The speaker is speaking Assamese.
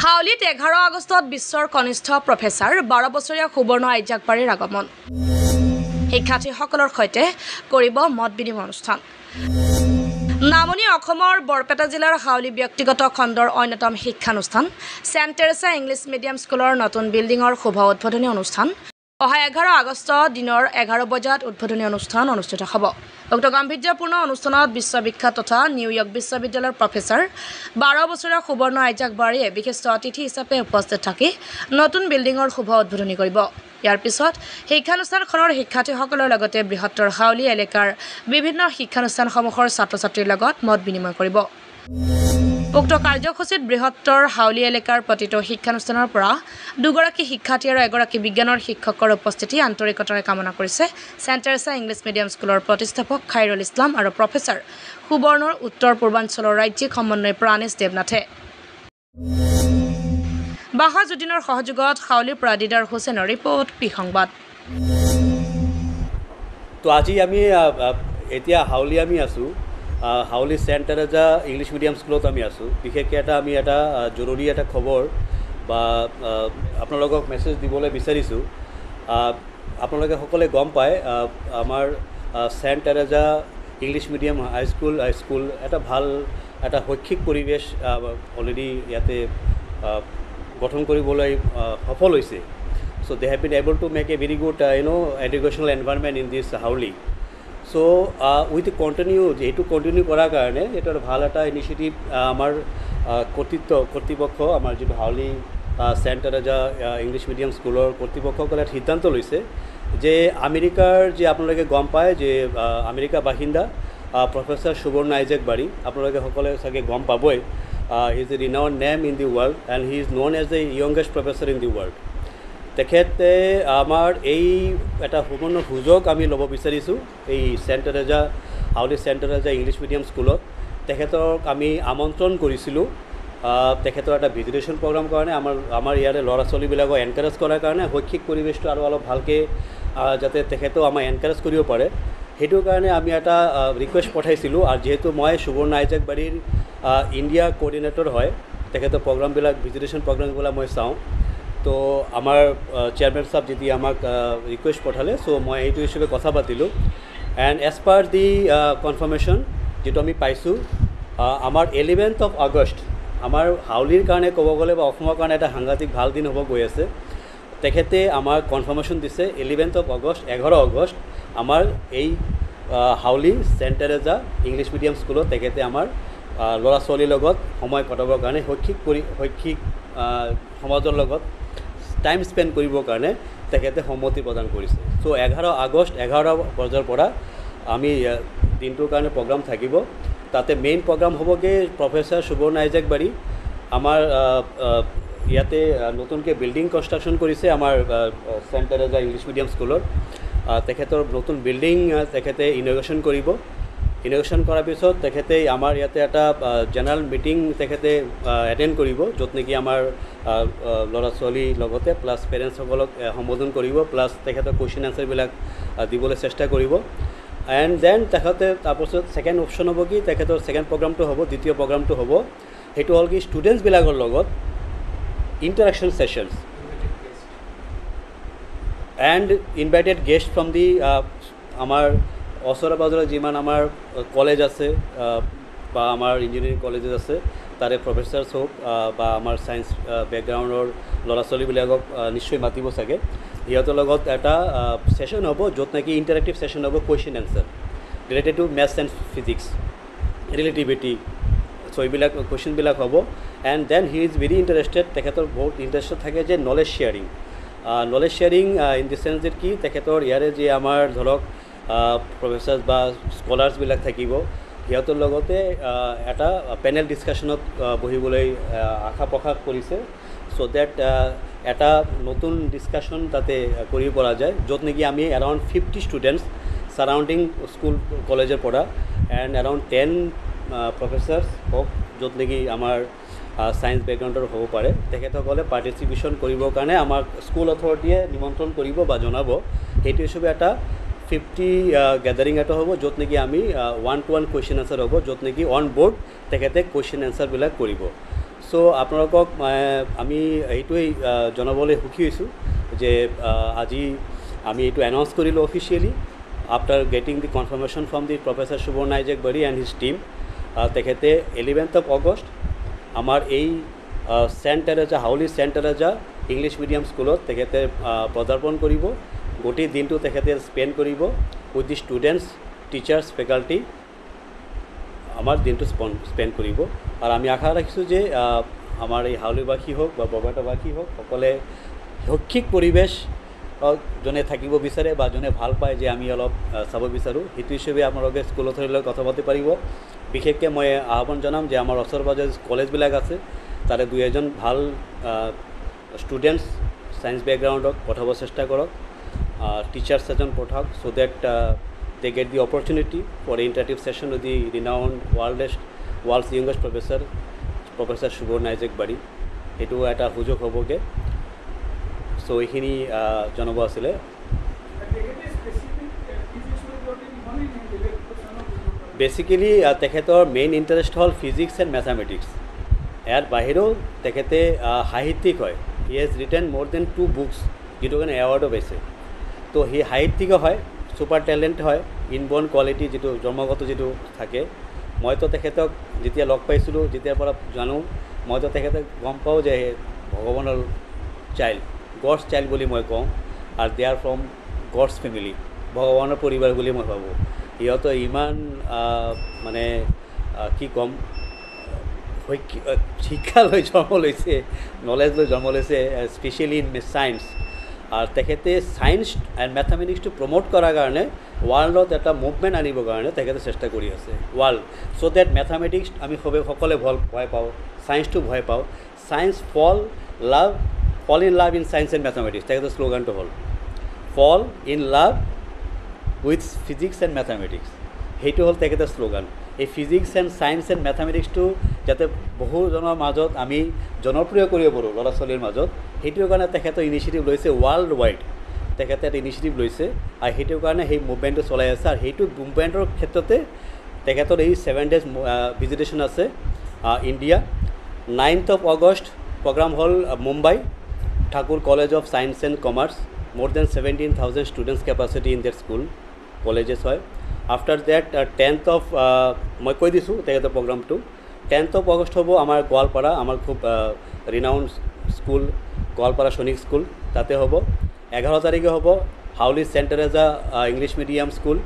হাউলিত 11 আগষ্টত বিশ্বৰ কনিষ্ঠ প্ৰফেচাৰ 12 বছৰীয়া সুবৰ্ণ আইজাকবাৰীৰ আগমন শিক্ষাৰ্থীসকলৰ সৈতে কৰিব মত বিনিময় অনুষ্ঠান নামনি অসমৰ বৰপেটা জিলাৰ হাউলি ব্যক্তিগত খণ্ডৰ অন্যতম শিক্ষানুষ্ঠান সেন্ট টেৰেছা ইংলিছ মিডিয়াম স্কুলৰ নতুন বিল্ডিঙৰ শুভ উদ্বোধনী অনুষ্ঠান অহা 11 আগষ্ট দিনৰ 11 বজাত উদ্বোধনী অনুষ্ঠান অনুষ্ঠিত হ'ব। উক্ত গাম্ভীৰ্যপূৰ্ণ অনুষ্ঠানত বিশ্ববিখ্যাত তথা নিউয়ৰ্ক বিশ্ববিদ্যালয়ৰ প্ৰফেচাৰ 12 বছৰীয়া সুবৰ্ণ আইজাকবাৰীয়ে বিশিষ্ট অতিথি হিচাপে উপস্থিত থাকি নতুন বিল্ডিঙৰ শুভ উদ্বোধনী কৰিব। ইয়াৰ পিছত শিক্ষানুষ্ঠানখনৰ শিক্ষাৰ্থীসকলৰ লগতে বৃহত্তৰ হাউলি এলেকাৰ বিভিন্ন শিক্ষানুষ্ঠানসমূহৰ ছাত্ৰ-ছাত্ৰীৰ লগত মত বিনিময় কৰিব। উক্ত কাৰ্যসূচীত বৃহত্তৰ হাউলি এলেকাৰ প্ৰতিটো শিক্ষানুষ্ঠানৰ পৰা দুগৰাকী শিক্ষাৰ্থী আৰু এগৰাকী বিজ্ঞানৰ শিক্ষকৰ উপস্থিতি আন্তৰিকতাৰে কামনা কৰিছে সেন্ট টেৰেছা ইংলিছ মিডিয়াম স্কুলৰ প্ৰতিষ্ঠাপক খাইৰুল ইছলাম আৰু প্ৰফেচাৰ সুবৰ্ণৰ উত্তৰ পূৰ্বাঞ্চলৰ ৰাজ্যিক সমন্বয় প্ৰাণেশ দেৱনাথে। বাহাজুদ্দিনৰ সহযোগত হাউলিৰ পৰা দিদাৰ হুছেইনৰ ৰিপৰ্ট পি সংবাদ। তো আজি আমি এতিয়া হাউলি আমি আছোঁ হাউলি সেন্ট টেৰেছা ইংলিছ মিডিয়াম স্কুলত আমি আছোঁ। বিশেষকৈ আমি এটা জৰুৰী এটা খবৰ বা আপোনালোকক মেছেজ দিবলৈ বিচাৰিছোঁ। আপোনালোকে সকলোৱে গম পায় আমাৰ Saint Teresa English medium school এটা ভাল এটা শৈক্ষিক পৰিৱেশ অলৰেডি ইয়াতে গঠন কৰিবলৈ সফল হৈছে। So' they have been able to make a very good educational environment in this Howly. So' with এইটো কণ্টিনিউ কৰাৰ কাৰণে এইটো ভাল এটা ইনিচিয়েটিভ আমাৰ কৰ্তৃপক্ষ আমাৰ যিটো হাউলি সেন্ট টেৰেছা ইংলিছ মিডিয়াম স্কুলৰ কৰ্তৃপক্ষসকলে সিদ্ধান্ত লৈছে যে আমেৰিকাৰ যে আপোনালোকে গম পায় যে আমেৰিকা বাসিন্দা প্ৰফেচাৰ সুবৰ্ণ আইজাকবাৰী আপোনালোকে সকলোৱে চাগে গম পাবই। He is a renowned name in the world and he is known as the youngest professor in the world. তেখেতে আমাৰ এই এটা সুবৰ্ণ সুযোগ আমি ল'ব বিচাৰিছোঁ এই saint Teresa Howly saint Teresa English medium স্কুলত। তেখেতক আমি আমন্ত্ৰণ কৰিছিলোঁ তেখেতৰ এটা ভিজিটেশ্যন প্ৰগ্ৰাম কাৰণে আমাৰ ইয়াৰে ল'ৰা ছোৱালীবিলাকক এনকাৰেজ কৰাৰ কাৰণে শৈক্ষিক পৰিৱেশটো আৰু অলপ ভালকৈ যাতে তেখেতেও আমাৰ এনকাৰেজ কৰিব পাৰে সেইটো কাৰণে আমি এটা ৰিকুৱেষ্ট পঠাইছিলোঁ। আৰু যিহেতু মই সুবৰ্ণ আইজাকবাৰীৰ ইণ্ডিয়া কোঅৰ্ডিনেটৰ হয় তেখেতৰ প্ৰগ্ৰামবিলাক ভিজিটেশ্যন প্ৰগ্ৰামবিলাক মই চাওঁ। তো আমাৰ চেয়াৰমেন সাহেব যেতিয়া আমাক ৰিকুৱেষ্ট পঠালে চ' মই এইটো হিচাপে কথা পাতিলোঁ and as per the confirmation যিটো আমি পাইছোঁ আমাৰ 11th of August আমাৰ হাউলিৰ কাৰণে ক'ব গ'লে বা অসমৰ কাৰণে এটা সাংঘাতিক ভাল দিন হ'ব গৈ আছে। তেখেতে আমাক কনফাৰ্মেশ্যন দিছে 11th of August 11 আগষ্ট আমাৰ এই হাউলি সেন্ট টেৰেছা ইংলিছ মিডিয়াম স্কুলত তেখেতে আমাৰ ল'ৰা ছোৱালীৰ লগত সময় কটাবৰ কাৰণে শৈক্ষিক সমাজৰ লগত টাইম স্পেণ্ড কৰিবৰ কাৰণে তেখেতে সন্মতি প্ৰদান কৰিছে। চ' 11 আগষ্ট 11 বজাৰ পৰা আমি দিনটোৰ কাৰণে প্ৰগ্ৰাম থাকিব। তাতে মেইন প্ৰগ্ৰাম হ'বগৈ প্ৰফেচাৰ সুবৰ্ণ আইজাকবাৰী আমাৰ ইয়াতে নতুনকৈ বিল্ডিং কনষ্ট্ৰাকশ্যন কৰিছে আমাৰ সেন্ট টেৰেছা ইংলিছ মিডিয়াম স্কুলৰ। তেখেতৰ নতুন বিল্ডিং তেখেতে ইনগ্ৰেশ্যন কৰিব। ইনগ্ৰেশ্যন কৰাৰ পিছত তেখেতে আমাৰ ইয়াতে এটা জেনেৰেল মিটিং তেখেতে এটেণ্ড কৰিব য'ত নেকি আমাৰ ল'ৰা ছোৱালীৰ লগতে প্লাছ পেৰেণ্টছসকলক সম্বোধন কৰিব প্লাছ তেখেতৰ কুৱেশ্যন এনচাৰবিলাক দিবলৈ চেষ্টা কৰিব। এণ্ড দেন তেখেতে তাৰপাছত ছেকেণ্ড অপশ্যন হ'ব কি তেখেতৰ ছেকেণ্ড প্ৰগ্ৰামটো হ'ব দ্বিতীয় প্ৰগ্ৰামটো হ'ব সেইটো হ'ল কি ষ্টুডেণ্টছবিলাকৰ লগত interaction sessions and invited guest from the আমাৰ ওচৰে পাজৰে যিমান আমাৰ কলেজ আছে বা আমাৰ ইঞ্জিনিয়াৰিং কলেজেছ আছে তাৰে প্ৰফেচাৰ্ছ হওক বা আমাৰ ছায়েন্স বেকগ্ৰাউণ্ডৰ ল'ৰা ছোৱালীবিলাকক নিশ্চয় মাতিব চাগে। সিহঁতৰ লগত এটা ছেশ্যন হ'ব য'ত নেকি ইণ্টাৰেক্টিভ ছেশ্যন হ'ব question answer related to maths and physics relativity. So' এইবিলাক কুৱেশ্যনবিলাক হ'ব and then he is very interested তেখেতৰ বহুত ইণ্টাৰেষ্টেড থাকে যে knowledge sharing in the sense যে কি তেখেতৰ ইয়াৰে যে আমাৰ ধৰক প্ৰফেচাৰ্ছ বা স্কলাৰ্ছবিলাক থাকিব সিহঁতৰ লগতে এটা পেনেল ডিছকাশ্যনত বহিবলৈ আশা প্ৰকাশ কৰিছে। চ' ডেট এটা নতুন ডিছকাশ্যন তাতে কৰিব পৰা যায় য'ত নেকি আমি এৰাউণ্ড 50 ষ্টুডেণ্টছ ছাৰাউণ্ডিং স্কুল কলেজৰ পৰা এণ্ড এৰাউণ্ড 10 প্ৰফেচাৰ্ছ হওক য'ত নেকি আমাৰ ছায়েন্স বেকগ্ৰাউণ্ডৰ হ'ব পাৰে তেখেতসকলে পাৰ্টিচিপেশ্যন কৰিবৰ কাৰণে আমাক স্কুল অথৰিটিয়ে নিমন্ত্ৰণ কৰিব বা জনাব। সেইটো হিচাপে এটা 50 গেদাৰিং এটা হ'ব য'ত নেকি আমি 1-to-1 কুৱেশ্যন এনচাৰ হ'ব য'ত নেকি অন বৰ্ড তেখেতে কুৱেশ্যন এনচাৰবিলাক কৰিব। চ' আপোনালোকক আমি এইটোৱেই জনাবলৈ সুখী হৈছোঁ যে আজি আমি এইটো এনাউন্স কৰিলোঁ officially after getting the confirmation from the professor Subarna নাইজেক বাৰী এণ্ড হিজ টিম। তেখেতে 11th of August আমাৰ এই saint Teresa Howly saint Teresa English medium স্কুলত তেখেতে পদাৰ্পণ কৰিব। গোটেই দিনটো তেখেতে স্পেণ্ড কৰিব with the students teachers faculty আমাৰ দিনটো স্পেণ্ড কৰিব। আৰু আমি আশা ৰাখিছোঁ যে আমাৰ এই হাউলিবাসী হওক বা বৰপেটাবাসী হওক সকলোৱে শৈক্ষিক পৰিৱেশ যোনে থাকিব বিচাৰে বা যোনে ভাল পায় যে আমি অলপ চাব বিচাৰোঁ সেইটো হিচাপে আপোনালোকে স্কুলত ধৰি লওক কথা পাতিব পাৰিব। বিশেষকৈ মই আহ্বান জনাম যে আমাৰ ওচৰ পাজৰ কলেজবিলাক আছে তাৰে 2-এজন ভাল ষ্টুডেণ্টছ ছায়েন্স বেকগ্ৰাউণ্ডক পঠাব চেষ্টা কৰক, টিচাৰ্ছ এজন পঠাওক চ' date they get the opportunity for an interactive session with the renowned world's youngest Professor Subodh Naizek Bari. এইটো এটা সুযোগ হ'বগে। চ' এইখিনি জনাব আছিলে। বেচিকেলি তেখেতৰ মেইন ইণ্টাৰেষ্ট হ'ল ফিজিক্স এণ্ড মেথামেটিক্স। ইয়াৰ বাহিৰেও তেখেতে সাহিত্যিক হয়। হি হেজ ৰিটেন মোৰ দেন 2 বুকছ যিটো কাৰণে এৱাৰ্ডো পাইছে। তো সি সাহিত্যিকো হয়, ছুপাৰ টেলেণ্ট হয়, ইনবৰ্ণ কোৱালিটি যিটো জন্মগত যিটো থাকে। মইতো তেখেতক যেতিয়া লগ পাইছিলোঁ যেতিয়াৰ পৰা জানো মইতো তেখেতক গম পাওঁ যে ভগৱানৰ চাইল্ড গডছ চাইল্ড বুলি মই কওঁ আৰু দে আৰ ফ্ৰম গডছ ফেমিলি, ভগৱানৰ পৰিবাৰ বুলি মই ভাবোঁ। সিহঁতে ইমান মানে কি ক'ম শিক্ষা লৈ জন্ম লৈছে, নলেজ লৈ জন্ম লৈছে, স্পেচিয়েলি ইন ছায়েন্স। আৰু তেখেতে ছায়েন্স এণ্ড মেথামেটিক্সটো প্ৰমোট কৰাৰ কাৰণে ৱৰ্ল্ডত এটা মুভমেণ্ট আনিবৰ কাৰণে তেখেতে চেষ্টা কৰি আছে ৱৰ্ল্ড। চ' ডেট মেথামেটিক্স আমি সকলোৱে ভয় পাওঁ, ছায়েন্সটো ভয় পাওঁ। Science fall in love in science and mathematics. তেখেতৰ শ্লোগানটো হ'ল fall in love with physics and mathematics. সেইটো হ'ল তেখেতৰ শ্লোগান। এই ফিজিক্স এণ্ড ছায়েন্স এণ্ড মেথামেটিক্সটো যাতে বহুজনৰ মাজত আমি জনপ্ৰিয় কৰিব পাৰোঁ ল'ৰা ছোৱালীৰ মাজত, সেইটোৰ কাৰণে তেখেতৰ ইনিচিয়েটিভ লৈছে ৱৰ্ল্ড ৱাইড। তেখেতে এটা ইনিচিয়েটিভ লৈছে আৰু সেইটোৰ কাৰণে সেই মুভমেণ্টটো চলাই আছে। আৰু সেইটো মুভমেণ্টৰ ক্ষেত্ৰতে তেখেতৰ এই 7 days ভিজিটেশ্যন আছে India. 9th of August programme হ'ল Mumbai Thakur college of science and commerce. মোৰ then 17,000 students capacity in that school colleges হয়। আফটাৰ দেট 10th of মই কৈ দিছোঁ তেখেতৰ প্ৰগ্ৰামটো 10th of August হ'ব আমাৰ গোৱালপাৰা, আমাৰ খুব ৰিনাউণ্ড স্কুল গোৱালপাৰা সৈনিক স্কুল, তাতে হ'ব। 11 তাৰিখে হ'ব Howly saint Teresa English medium school